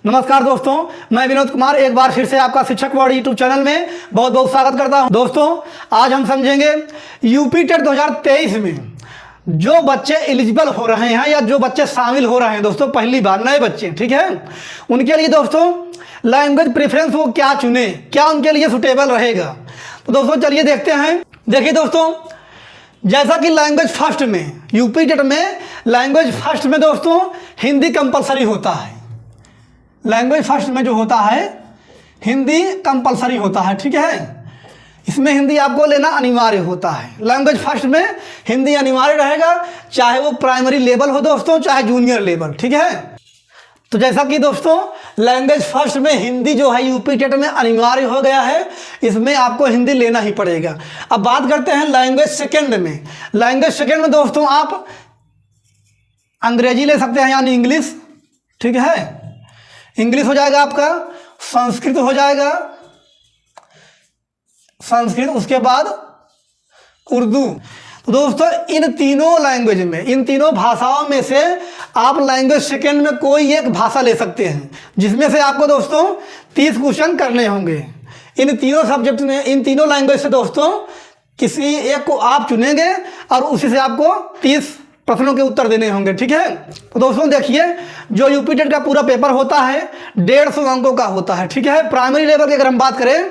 नमस्कार दोस्तों, मैं विनोद कुमार एक बार फिर से आपका शिक्षक वर्ड यूट्यूब चैनल में बहुत बहुत स्वागत करता हूं। दोस्तों आज हम समझेंगे यूपी टेट 2023 में जो बच्चे एलिजिबल हो रहे हैं या जो बच्चे शामिल हो रहे हैं दोस्तों पहली बार नए बच्चे, ठीक है, उनके लिए दोस्तों लैंग्वेज प्रेफरेंस वो क्या चुने, क्या उनके लिए सुटेबल रहेगा। तो दोस्तों चलिए देखते हैं। देखिए दोस्तों, जैसा कि लैंग्वेज फर्स्ट में यूपी टेट में लैंग्वेज फर्स्ट में दोस्तों हिंदी कंपलसरी होता है। लैंग्वेज फर्स्ट में जो होता है हिंदी कंपलसरी होता है, ठीक है, इसमें हिंदी आपको लेना अनिवार्य होता है। लैंग्वेज फर्स्ट में हिंदी अनिवार्य रहेगा, चाहे वो प्राइमरी लेवल हो दोस्तों, चाहे जूनियर लेवल, ठीक है। तो जैसा कि दोस्तों लैंग्वेज फर्स्ट में हिंदी जो है यूपी टेट में अनिवार्य हो गया है, इसमें आपको हिंदी लेना ही पड़ेगा। अब बात करते हैं लैंग्वेज सेकेंड में। लैंग्वेज सेकेंड में दोस्तों आप अंग्रेजी ले सकते हैं यानी इंग्लिश, ठीक है, इंग्लिश हो जाएगा आपका, संस्कृत हो जाएगा, संस्कृत, उसके बाद उर्दू। तो दोस्तों इन तीनों लैंग्वेज में, इन तीनों भाषाओं में से आप लैंग्वेज सेकेंड में कोई एक भाषा ले सकते हैं, जिसमें से आपको दोस्तों 30 क्वेश्चन करने होंगे। इन तीनों सब्जेक्ट में, इन तीनों लैंग्वेज से दोस्तों किसी एक को आप चुनेंगे और उसी से आपको 30 प्रश्नों के उत्तर देने होंगे, ठीक है। तो दोस्तों देखिए, जो यूपी टेट का पूरा पेपर होता है 150 अंकों का होता है, ठीक है। प्राइमरी लेवल की अगर हम बात करें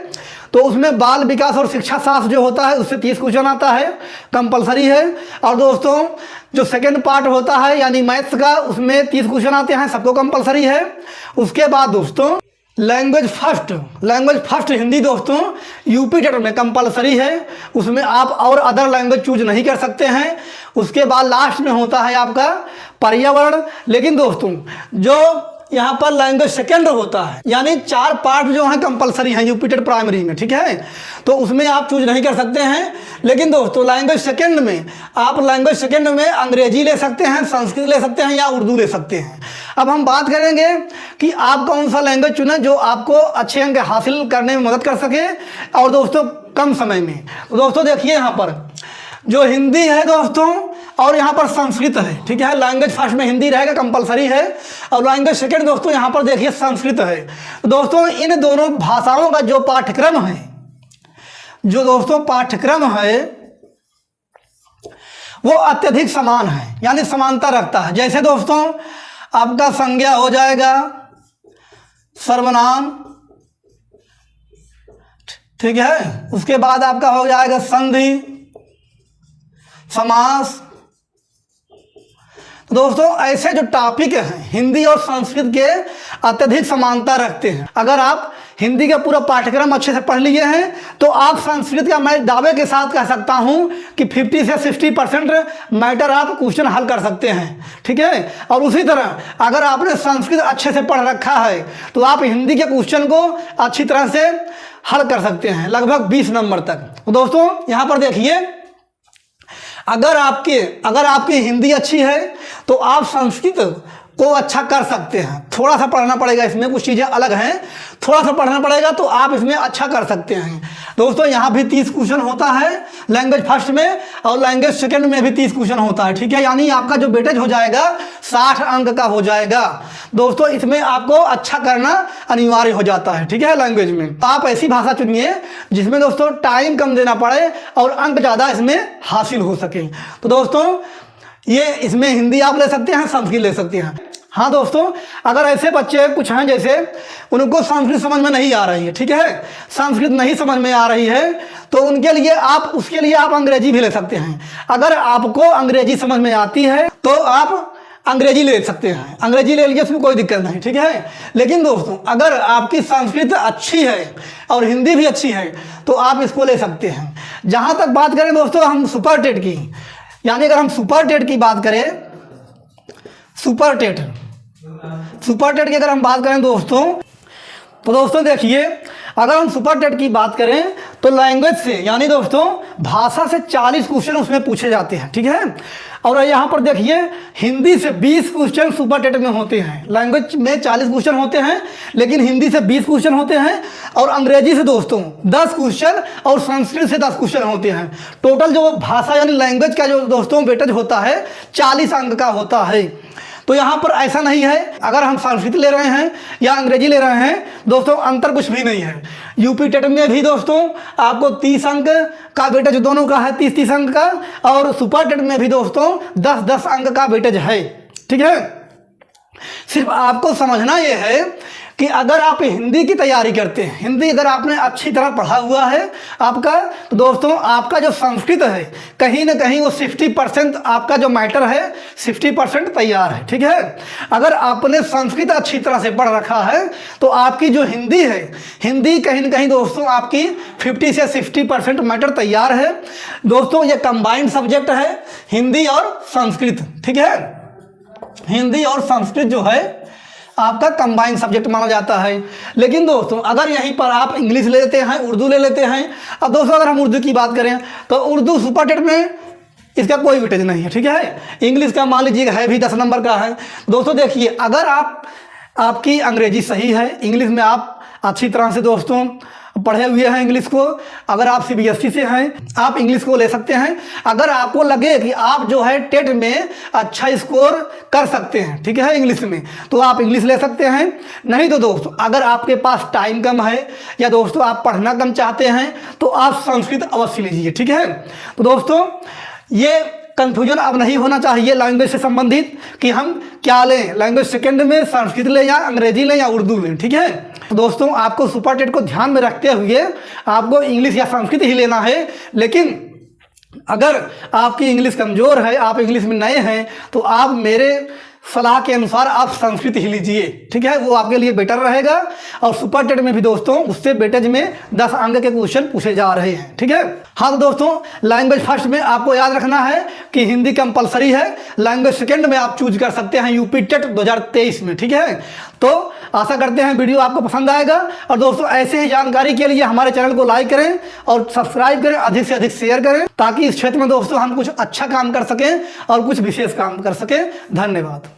तो उसमें बाल विकास और शिक्षा शास्त्र जो होता है उससे 30 क्वेश्चन आता है, कंपलसरी है। और दोस्तों जो सेकेंड पार्ट होता है यानी मैथ्स का, उसमें 30 क्वेश्चन आते हैं, सबको कंपलसरी है। उसके बाद दोस्तों लैंग्वेज फर्स्ट हिंदी दोस्तों यूपी टेट में कंपलसरी है, उसमें आप और अदर लैंग्वेज चूज नहीं कर सकते हैं। उसके बाद लास्ट में होता है आपका पर्यावरण। लेकिन दोस्तों जो यहाँ पर लैंग्वेज सेकेंड होता है यानी 4 पार्ट जो हैं कंपलसरी हैं यूपी टेट प्राइमरी में, ठीक है, तो उसमें आप चूज नहीं कर सकते हैं। लेकिन दोस्तों लैंग्वेज सेकेंड में आप लैंग्वेज सेकेंड में अंग्रेजी ले सकते हैं, संस्कृत ले सकते हैं या उर्दू ले सकते हैं। अब हम बात करेंगे कि आप कौन सा लैंग्वेज चुनें जो आपको अच्छे अंक हासिल करने में मदद कर सके और दोस्तों कम समय में। तो दोस्तों देखिए यहाँ पर जो हिंदी है दोस्तों और यहाँ पर संस्कृत है, ठीक है। लैंग्वेज फर्स्ट में हिंदी रहेगा, कंपलसरी है, और लैंग्वेज सेकेंड दोस्तों यहाँ पर देखिए संस्कृत है। दोस्तों इन दोनों भाषाओं का जो पाठ्यक्रम है, जो दोस्तों पाठ्यक्रम है वो अत्यधिक समान है यानी समानता रखता है। जैसे दोस्तों आपका संज्ञा हो जाएगा, सर्वनाम, ठीक है, उसके बाद आपका हो जाएगा संधि, समास। तो दोस्तों ऐसे जो टॉपिक हैं हिंदी और संस्कृत के अत्यधिक समानता रखते हैं। अगर आप हिंदी का पूरा पाठ्यक्रम अच्छे से पढ़ लिए हैं तो आप संस्कृत का मैं दावे के साथ कह सकता हूं कि 50 से 60% मैटर आप क्वेश्चन हल कर सकते हैं, ठीक है। और उसी तरह अगर आपने संस्कृत अच्छे से पढ़ रखा है तो आप हिंदी के क्वेश्चन को अच्छी तरह से हल कर सकते हैं, लगभग 20 नंबर तक। तो दोस्तों यहाँ पर देखिए, अगर आपकी हिंदी अच्छी है तो आप संस्कृत को अच्छा कर सकते हैं। थोड़ा सा पढ़ना पड़ेगा, इसमें कुछ चीज़ें अलग हैं, थोड़ा सा पढ़ना पड़ेगा तो आप इसमें अच्छा कर सकते हैं। दोस्तों यहाँ भी 30 क्वेश्चन होता है लैंग्वेज फर्स्ट में और लैंग्वेज सेकेंड में भी 30 क्वेश्चन होता है, ठीक है, यानी आपका जो वेटेज हो जाएगा 60 अंक का हो जाएगा। दोस्तों इसमें आपको अच्छा करना अनिवार्य हो जाता है, ठीक है। लैंग्वेज में आप ऐसी भाषा चुनिए जिसमें दोस्तों टाइम कम देना पड़े और अंक ज़्यादा इसमें हासिल हो सके। तो दोस्तों ये इसमें हिंदी आप ले सकते हैं, संस्कृत ले सकते हैं। हाँ दोस्तों, अगर ऐसे बच्चे कुछ हैं जैसे उनको संस्कृत समझ में नहीं आ रही है, ठीक है, संस्कृत नहीं समझ में आ रही है, तो उनके लिए उसके लिए आप अंग्रेजी भी ले सकते हैं। अगर आपको अंग्रेजी समझ में आती है तो आप अंग्रेजी ले सकते हैं, अंग्रेजी ले लीजिए, उसमें कोई दिक्कत नहीं, ठीक है। लेकिन दोस्तों अगर आपकी संस्कृत अच्छी है और हिंदी भी अच्छी है तो आप इसको ले सकते हैं। जहाँ तक बात करें दोस्तों हम सुपर टेट की, यानी अगर हम सुपर टेट की बात करें, सुपर टेट की अगर हम बात करें दोस्तों, तो दोस्तों देखिए अगर हम सुपर टेट की बात करें तो लैंग्वेज से यानी दोस्तों भाषा से 40 क्वेश्चन उसमें पूछे जाते हैं, ठीक है। और यहाँ पर देखिए हिंदी से 20 क्वेश्चन सुपर टेट में होते हैं। लैंग्वेज में 40 क्वेश्चन होते हैं लेकिन हिंदी से 20 क्वेश्चन होते हैं और अंग्रेजी से दोस्तों 10 क्वेश्चन और संस्कृत से 10 क्वेश्चन होते हैं। टोटल जो भाषा यानी लैंग्वेज का जो दोस्तों वेटेज होता है 40 अंक का होता है। तो यहाँ पर ऐसा नहीं है, अगर हम संस्कृत ले रहे हैं या अंग्रेजी ले रहे हैं दोस्तों, अंतर कुछ भी नहीं है। यूपी टेट में भी दोस्तों आपको 30 अंक का वेटेज दोनों का है, 30 अंक का, और सुपर टेट में भी दोस्तों 10 अंक का वेटेज है। ठीक है, सिर्फ आपको समझना यह है कि अगर आप हिंदी की तैयारी करते हैं, हिंदी अगर आपने अच्छी तरह पढ़ा हुआ है आपका, तो दोस्तों आपका जो संस्कृत है कहीं ना कहीं वो 60% आपका जो मैटर है 60% तैयार है। ठीक है, अगर आपने संस्कृत अच्छी तरह से पढ़ रखा है तो आपकी जो हिंदी है, हिंदी कहीं ना कहीं दोस्तों आपकी 50 से 60% मैटर तैयार है। दोस्तों ये कंबाइंड सब्जेक्ट है, हिंदी और संस्कृत। ठीक है, हिंदी और संस्कृत जो है आपका कंबाइंड सब्जेक्ट माना जाता है। लेकिन दोस्तों अगर यहीं पर आप इंग्लिश ले लेते हैं, उर्दू ले लेते हैं, अब दोस्तों अगर हम उर्दू की बात करें तो उर्दू सुपर टेट में इसका कोई वेटेज नहीं है। ठीक है, इंग्लिश का मान लीजिए है भी 10 नंबर का है। दोस्तों देखिए, अगर आपकी अंग्रेजी सही है, इंग्लिश में आप अच्छी तरह से दोस्तों पढ़े हुए हैं इंग्लिश को, अगर आप CBSE से हैं आप इंग्लिश को ले सकते हैं। अगर आपको लगे कि आप जो है टेट में अच्छा स्कोर कर सकते हैं, ठीक है, इंग्लिश में, तो आप इंग्लिश ले सकते हैं। नहीं तो दोस्तों अगर आपके पास टाइम कम है या दोस्तों आप पढ़ना कम चाहते हैं तो आप संस्कृत अवश्य लीजिए। ठीक है, तो दोस्तों ये कंफ्यूजन अब नहीं होना चाहिए लैंग्वेज से संबंधित कि हम क्या लें, लैंग्वेज सेकंड में संस्कृत लें या अंग्रेजी लें या उर्दू लें। ठीक है, तो दोस्तों आपको सुपर टेट को ध्यान में रखते हुए आपको इंग्लिश या संस्कृत ही लेना है। लेकिन अगर आपकी इंग्लिश कमज़ोर है, आप इंग्लिश में नए हैं, तो आप मेरे सलाह के अनुसार आप संस्कृत ही लीजिए। ठीक है, वो आपके लिए बेटर रहेगा। और सुपर टेट में भी दोस्तों उससे वेटेज में 10 अंक के क्वेश्चन पूछे जा रहे हैं। ठीक है, हाँ तो दोस्तों लैंग्वेज फर्स्ट में आपको याद रखना है कि हिंदी कंपलसरी है, लैंग्वेज सेकंड में आप चूज कर सकते हैं यूपी टेट 2023 में। ठीक है, तो आशा करते हैं वीडियो आपको पसंद आएगा। और दोस्तों ऐसे ही जानकारी के लिए हमारे चैनल को लाइक करें और सब्सक्राइब करें, अधिक से अधिक शेयर करें, ताकि इस क्षेत्र में दोस्तों हम कुछ अच्छा काम कर सकें और कुछ विशेष काम कर सकें। धन्यवाद।